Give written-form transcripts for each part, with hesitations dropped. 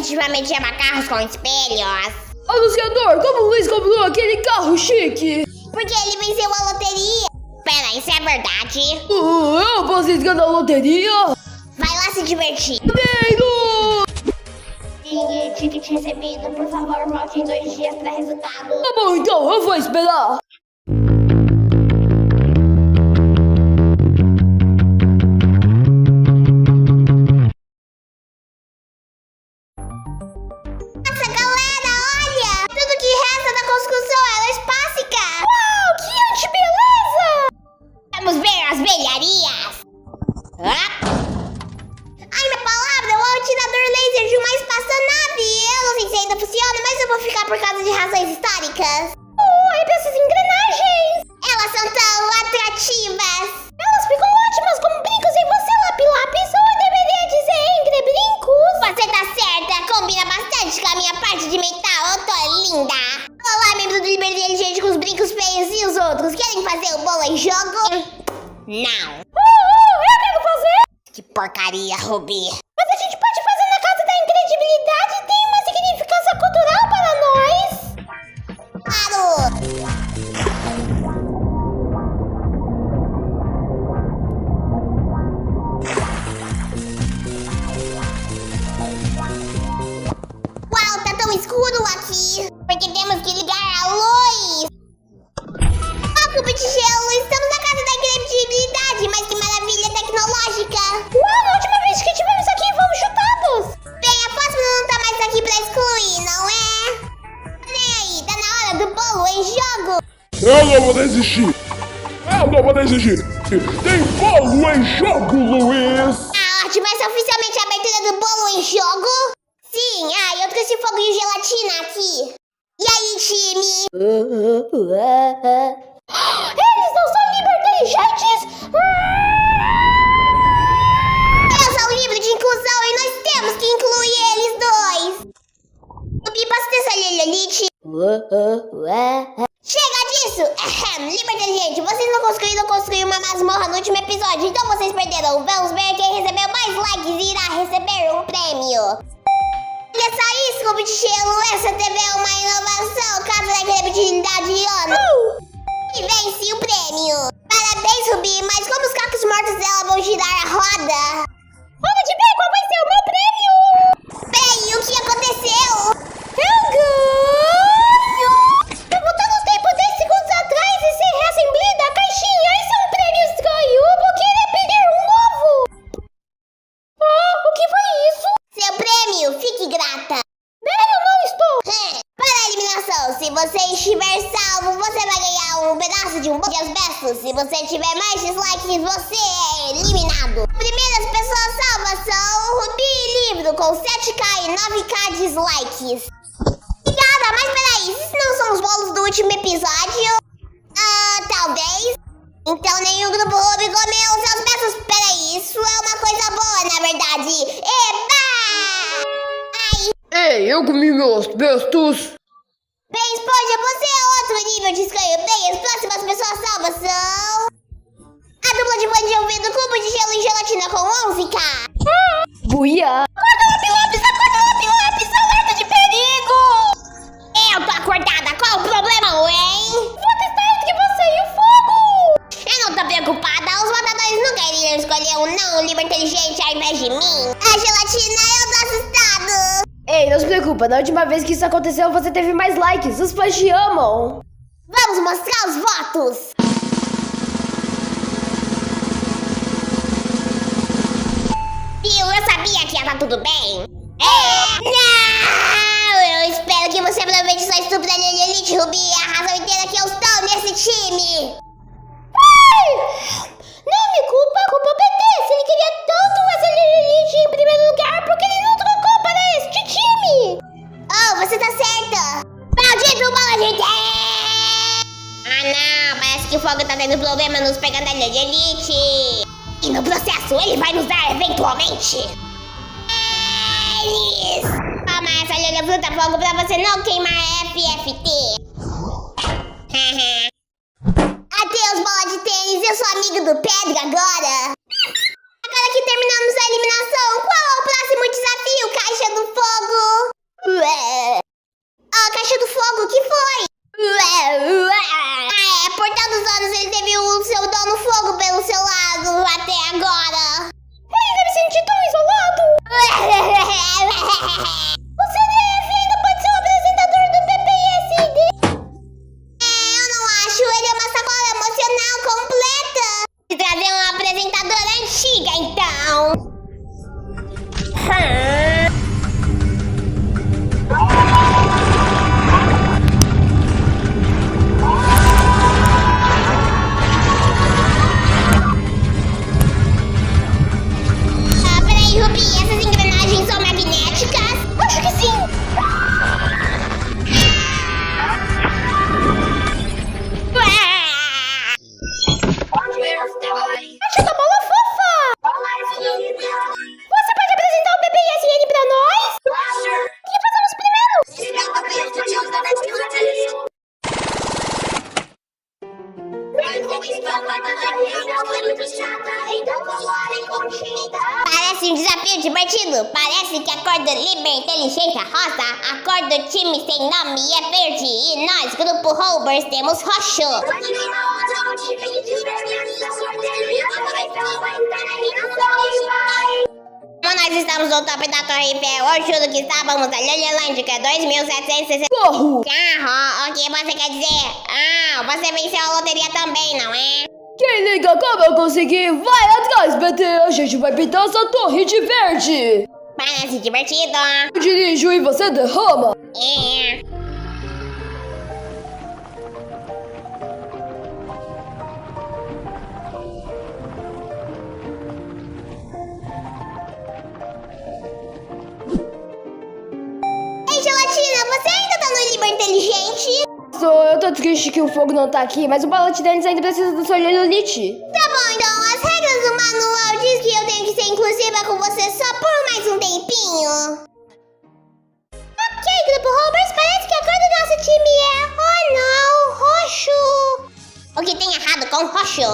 definitivamente ama carros com espelhos. Anunciador, como o Luiz comprou aquele carro chique? Porque ele venceu a loteria. Pera, isso é verdade? Eu posso entrar na loteria? Vai lá se divertir. Dinheiro! Ticket recebido, por favor, volte em 2 dias pra resultado. Tá bom, então, eu vou esperar. Nossa, galera, olha! Tudo que resta da construção é aeroespácica. Uau, que antibeleza! Vamos ver as velharias. Ai, minha palavra, o atirador laser de uma espaçonave. Eu não sei se ainda funciona, mas eu vou ficar por causa de razões históricas. Ai, essas engrenagens. Elas são tão atrativas. Elas ficam ótimas como brincos em você, lápis. Ou eu deveria dizer entre brincos. Você tá certa, combina bastante com a minha parte de metal. Eu tô linda. Olá, membro do Liberdade Inteligente com os brincos feios e os outros. Querem fazer o bolo em jogo? Não. Eu quero fazer. Que porcaria, Ruby. Mas a gente pode fazer na Casa da Incredibilidade. Tem uma significância cultural para nós. Claro. Uau, tá tão escuro aqui. Porque temos que ligar a luz. Cubo de gelo, estamos na Casa da Incredibilidade, mas que maravilha tecnológica. Uau, na última vez que estivemos aqui, fomos chutados. Bem, a próxima não tá mais aqui pra excluir, não é? Nem aí, tá na hora do bolo em jogo. Eu não vou desistir. Tem bolo em jogo, Luiz. Ah, ótimo, essa é oficialmente a abertura do bolo em jogo? Sim, eu trouxe fogo e gelatina aqui. E aí, time? Eles não são liberteligentes! Eu sou um livro de inclusão e nós temos que incluir eles dois! Ruby, posso ter essa lelolite? Chega disso! Liberteligente, vocês não conseguiram construir uma masmorra no último episódio, então vocês perderam. Vamos ver quem recebeu mais likes e irá receber um prêmio. Olha só isso, Cubo de Gelo! Essa TV é uma inovação, Casa da Incredibilidade Ana! E vence o prêmio! Parabéns, Ruby, mas como os cacos mortos dela vão girar a roda? Vamos de ver qual vai ser o meu prêmio! Peraí, o que aconteceu? Eu ganho! Eu voltando no tempo 10 segundos atrás e ser reassemblida a caixinha! Isso é um prêmio estranho! Eu vou querer pedir um novo! O que foi isso? Seu prêmio, fique grata! Eu não estou! Para a eliminação, se você estiver salvo, você vai ganhar um pedaço de um bolo de asbestos. Se você tiver mais dislikes, você é eliminado. Primeiras pessoas salvas são o Ruby Livro, com 7k e 9k dislikes. Obrigada, mas peraí, esses não são os bolos do último episódio? Talvez. Então nenhum grupo Ruby comeu os asbestos. Peraí, isso é uma coisa boa, na verdade. Eba! Ei, eu comi meus asbestos. Bem, Esponja, você é outro nível de escanho. Bem, as próximas pessoas salvas são... a dupla de fone de ouvido, Cubo de Gelo e Gelatina com 11k. Buia. Acorda, Lapilopes, alerta de perigo! Eu tô acordada, qual o problema, hein? Vou testar entre você e o fogo! Eu não tô preocupada, os matadores nunca iriam escolher um não liberteligente ao invés de mim. A Gelatina, eu tô assustado! Ei, não se preocupa, na última vez que isso aconteceu, você teve mais likes. Os fãs te amam. Vamos mostrar os votos! Viu, eu sabia que ia estar tudo bem. Não! Eu espero que você aproveite sua estúpida Lelelite, Ruby. É a razão inteira que eu estou nesse time. Não me culpa, culpa o PT. Se ele queria tanto fazer Lelelite em primeiro lugar, por que ele não trocou para este time? Oh, você tá certa. Maldito bola de ideia! Não, parece que o fogo tá tendo problema nos pegando a Lelelite. E no processo ele vai nos dar eventualmente. Toma essa Lelê Fruta Fogo pra você não queimar FFT. Adeus, bola de tênis, eu sou amigo do Pedro agora. Agora que terminamos a eliminação, qual é o próximo desafio, Caixa do Fogo? cor do Liber Inteligência rosa, a cor do time sem nome é verde e nós, Grupo Roubers, temos roxo. Como nós estamos no topo da Torre Eiffel, eu juro que estávamos na Lolilândica 2760. Porro! Ah, o que você quer dizer? Ah, você venceu a loteria também, não é? Quem liga como eu consegui, vai atrás, BT. A gente vai pintar essa torre de verde. Parece divertido. Eu dirijo e você derrama. É. Ei, Gelatina, você ainda tá no Liber Inteligente? Eu tô triste que o fogo não tá aqui, mas o balote deles ainda precisa do Solilolite. Tá bom, então as regras do manual diz que eu tenho que ser inclusiva com você só por mais um tempinho. Ok, Grupo Roubers, parece que a cor do nosso time é... Oh não, roxo. O que tem errado com roxo?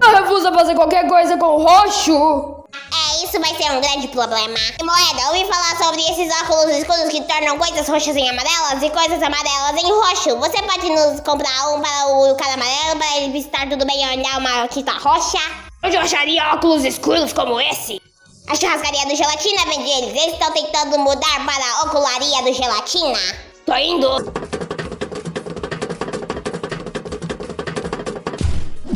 Eu refuso fazer qualquer coisa com roxo. Isso vai ser um grande problema. Moeda, ouvi falar sobre esses óculos escuros que tornam coisas roxas em amarelas e coisas amarelas em roxo. Você pode nos comprar um para o cara amarelo, para ele estar tudo bem e olhar uma tinta roxa? Onde eu acharia óculos escuros como esse? A churrascaria do Gelatina vende eles. Eles estão tentando mudar para a ocularia do Gelatina. Tô indo.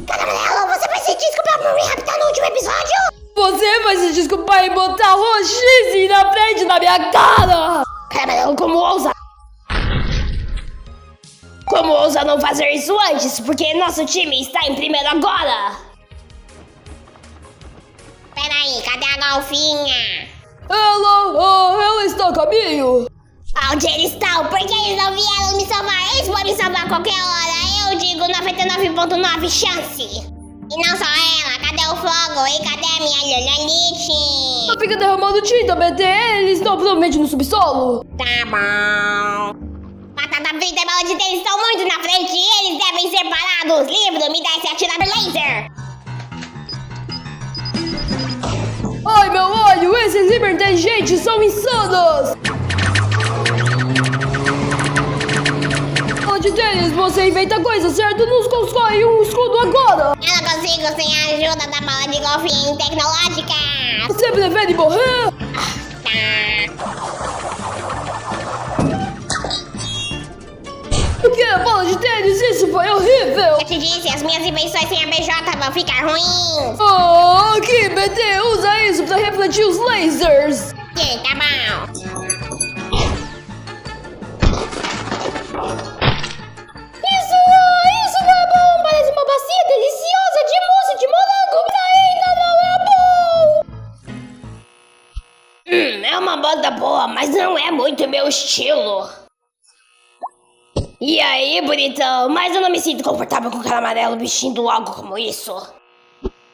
Cara amarelo, você vai se desculpar por me raptar no último episódio? Você vai se desculpar e botar roxice na frente da minha cara! Caramba, como ousa? Como ousa não fazer isso antes? Porque nosso time está em primeiro agora! Peraí, cadê a golfinha? Ela está a caminho! Onde eles estão? Por que eles não vieram me salvar? Eles podem me salvar a qualquer hora. Eu digo 99,9 chance. E não só ela, cadê o fogo? E cadê a minha Lololite? Não fica derramando tinta, BT, eles estão provavelmente no subsolo. Tá bom. Batata frita e bola de tênis estão muito na frente e eles devem ser parados. Livro, me dá esse atirador laser. Ai, meu olho, esses Liber Inteligentes são insanos! De tênis, você inventa coisa, certo? Nos constrói um escudo agora! Eu não consigo sem a ajuda da bola de golfinho tecnológica! Você prefere morrer? Tá. O que? Bola de tênis? Isso foi horrível! Eu te disse, as minhas invenções sem a BJ vão ficar ruins! Oh, aqui, BT, usa isso pra refletir os lasers! Ok, tá bom! Isso não é bom! Parece uma bacia deliciosa de mousse de morango, mas ainda não é bom! É uma banda boa, mas não é muito meu estilo. E aí, bonitão? Mas eu não me sinto confortável com o cara amarelo vestindo algo como isso.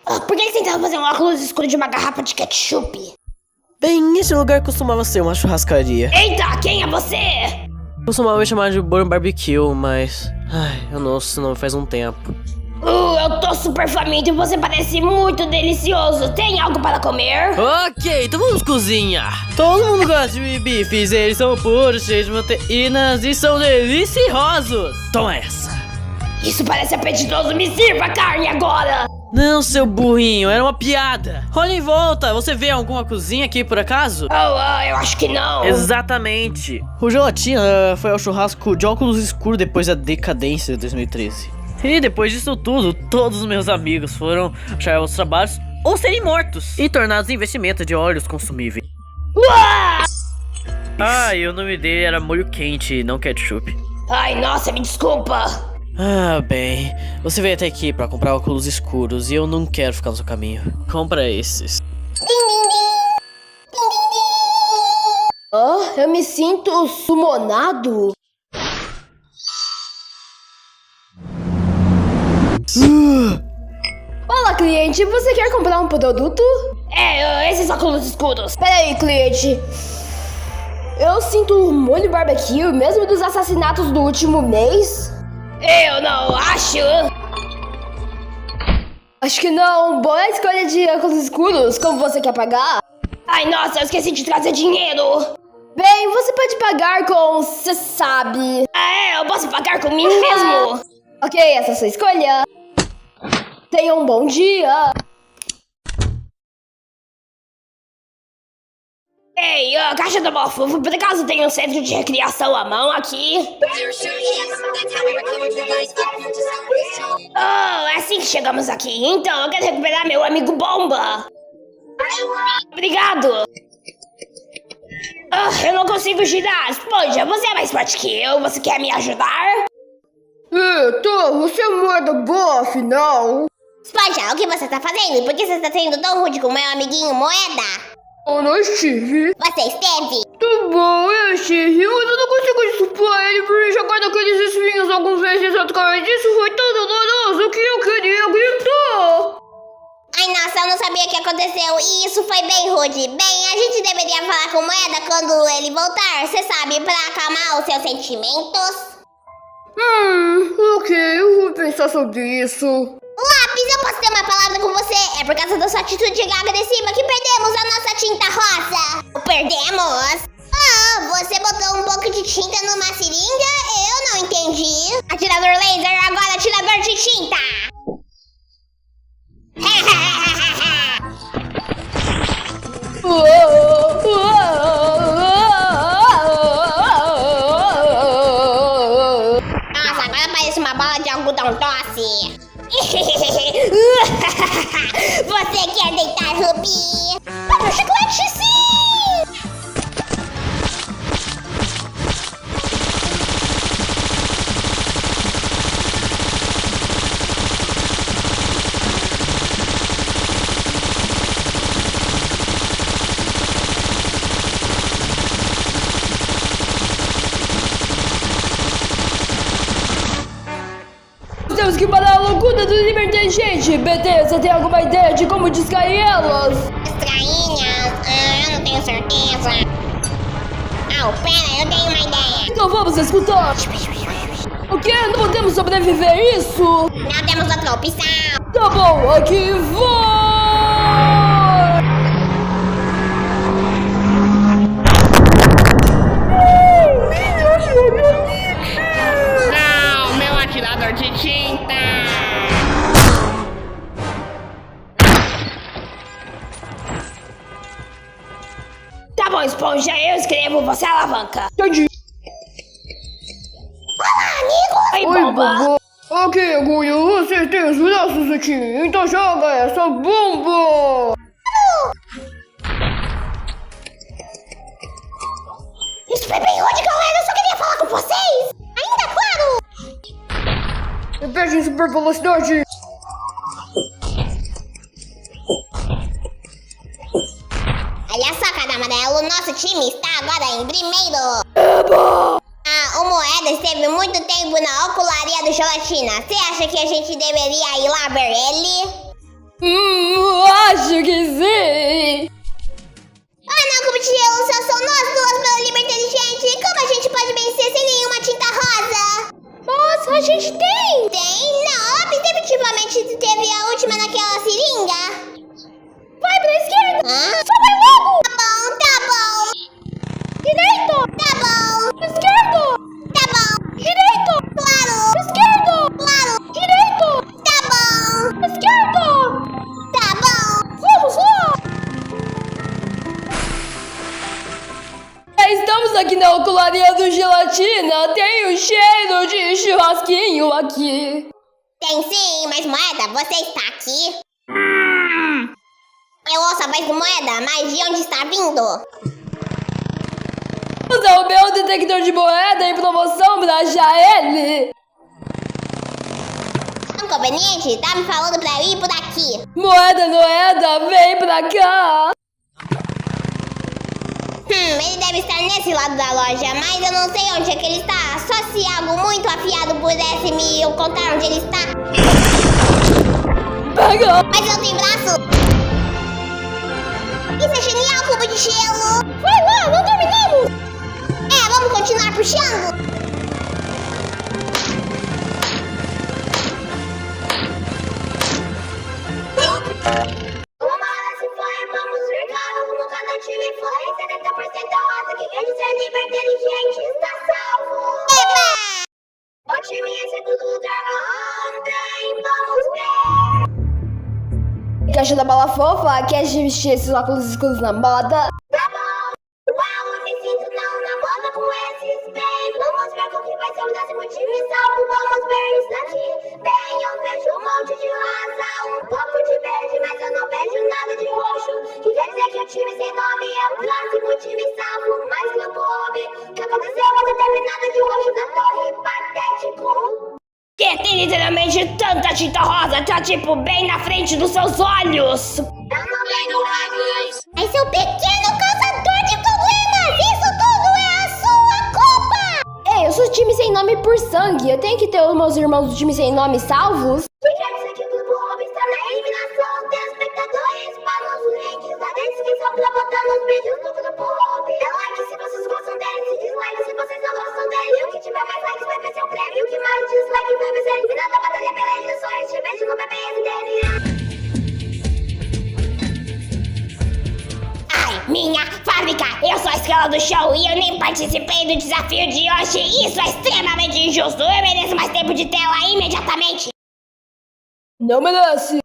Por que eles tentaram fazer um óculos escuro de uma garrafa de ketchup? Bem, esse lugar costumava ser uma churrascaria. Eita, quem é você? Costumava me chamar de Burn Barbecue, mas... Ai, eu não ouço esse nome faz um tempo. Eu tô super faminto e você parece muito delicioso. Tem algo para comer? Ok, então vamos cozinhar. Todo mundo gosta de bifes, eles são puros, cheios de proteínas e são deliciosos. Toma essa. Isso parece apetitoso, me sirva a carne agora. Não, seu burrinho, era uma piada. Olha em volta, você vê alguma cozinha aqui por acaso? Eu acho que não. Exatamente. O Gelatina foi ao churrasco de óculos escuros depois da decadência de 2013. E depois disso tudo, todos os meus amigos foram achar outros trabalhos ou serem mortos e tornados em investimento de óleos consumíveis. E o nome dele era molho quente, não ketchup. Ai, nossa, me desculpa. Bem, você veio até aqui pra comprar óculos escuros e eu não quero ficar no seu caminho. Compra esses. Eu me sinto sumonado. Olá, cliente, você quer comprar um produto? Esses óculos escuros. Peraí, cliente. Eu sinto um molho barbecue, mesmo dos assassinatos do último mês? Eu não acho. Acho que não. Boa escolha de óculos escuros. Como você quer pagar? Ai, nossa, eu esqueci de trazer dinheiro. Bem, você pode pagar com... Você sabe. Eu posso pagar com mim mesmo. Ok, essa é a sua escolha. Tenha um bom dia. Ei, caixa do Bofufo, por acaso tem um centro de recreação à mão aqui? Oh, é assim que chegamos aqui. Então, eu quero recuperar meu amigo Bomba. Obrigado. Eu não consigo girar. Esponja, você é mais forte que eu. Você quer me ajudar? Você é moeda boa, afinal. Esponja, o que você tá fazendo? Por que você tá sendo tão rude com meu amiguinho Moeda? Eu não estive. Você esteve? Tá bom, eu estive, mas eu não consigo desculpar ele por jogar daqueles espinhos alguns meses atrás. Isso foi tão doloroso que eu queria gritar. Ai, nossa, eu não sabia o que aconteceu e isso foi bem rude. Bem, a gente deveria falar com o Moeda quando ele voltar, você sabe, pra acalmar os seus sentimentos. Ok, eu vou pensar sobre isso. Lápis, eu posso ter uma palavra com você. É por causa da sua atitude agressiva que perdemos a nossa tinta rosa. Perdemos? Você botou um pouco de tinta numa seringa? Eu não entendi. Atirador laser, agora atirador de tinta. Nossa, agora parece uma bola de algodão doce. Você quer deitar, Ruby? Para o chiclete, sim! Temos que parar a loucura do Libertagente. BT, você tem alguma ideia de como distrair elas? Distrainhas? Eu não tenho certeza. Pera, eu tenho uma ideia. Então vamos escutar. O quê? Não podemos sobreviver a isso? Não temos outra opção. Tá bom, aqui vai! Não, meu atirador de tinta. Tá bom, Esponja, eu escrevo, você alavanca. Entendi. Olá, amigo. Oi, Bomba. Ok, Agulha, você tem os braços aqui, então joga essa bomba. Isso foi bem rude, galera. Eu só queria falar com vocês. Ainda, claro. Repete em super velocidade. Olha só, cara amarelo, nosso time está agora em primeiro. O Moeda esteve muito tempo na ocularia do Gelatina. Você acha que a gente deveria ir lá ver ele? Acho que sim. Não, Cubo de Gelo, só são nós duas pela Liber Inteligente. Como a gente pode vencer sem nenhuma tinta rosa? Nossa, a gente tem! Tem? Não, definitivamente teve a última naquela seringa. Vai pra esquerda! Só vai logo! Tá bom. Direito! Tá bom. Esquerdo! Tá bom. Direito! Claro! Esquerdo! Claro! Direito! Tá bom. Esquerdo! Tá bom. Vamos lá! Estamos aqui na ocularia do Gelatina. Tem um cheiro de churrasquinho aqui. Tem sim, mas Moeda, você está aqui? Eu ouço a voz do Moeda, mas de onde está vindo? Usa o meu detector de moeda em promoção pra achar ele. Inconveniente, tá me falando pra eu ir por aqui. Moeda, vem pra cá. Ele deve estar nesse lado da loja, mas eu não sei onde é que ele está. Só se algo muito afiado pudesse me contar onde ele está. Pega. Mas eu tenho braço. Isso é genial, Cubo de Gelo. Vai lá, não terminamos. Vamos continuar puxando. Uma hora se foi, vamos ver, vamos cada Chega de ser livre, inteligente, está salvo. Eba! O time em segundo lugar, ontem, vamos ver. Caixa da Bala Fofa, quer vestir esses óculos escuros na moda? Tá bom. Uau, eu me sinto não na moda com esses bem. Vamos ver como que vai ser o décimo time salvo. Vamos ver isso aqui. Bem, eu vejo um monte de rosa, um pouco de verde, mas eu não vejo nada de roxo. Que quer dizer que o time sem nome é o próximo time salvo. Mas no clube, o que aconteceu com determinado de roxo da torre patético? Que tem literalmente tanta tinta rosa, tá tipo bem na frente dos seus olhos. Eu não venho mais. Mas seu pequeno causador de problemas, isso tudo é a sua culpa! Ei, eu sou time sem nome por sangue, eu tenho que ter os meus irmãos do time sem nome salvos? Que quer dizer que o Grupo Hobby está na eliminação. Telespectadores para os links da descrição pra botar nos vídeos do Grupo Hobby. Dê like se vocês gostam dele, se dislike se vocês não gostam dele. O que tiver mais likes vai vencer o prêmio, o que mais dislike vai vencer eliminado a batalha pela eleição. Este beijo no BBS dele. Ai, minha fábrica, eu sou a estrela do show e eu nem participei do desafio de hoje. Isso é extremamente injusto, eu mereço mais tempo de tela imediatamente. Não merece.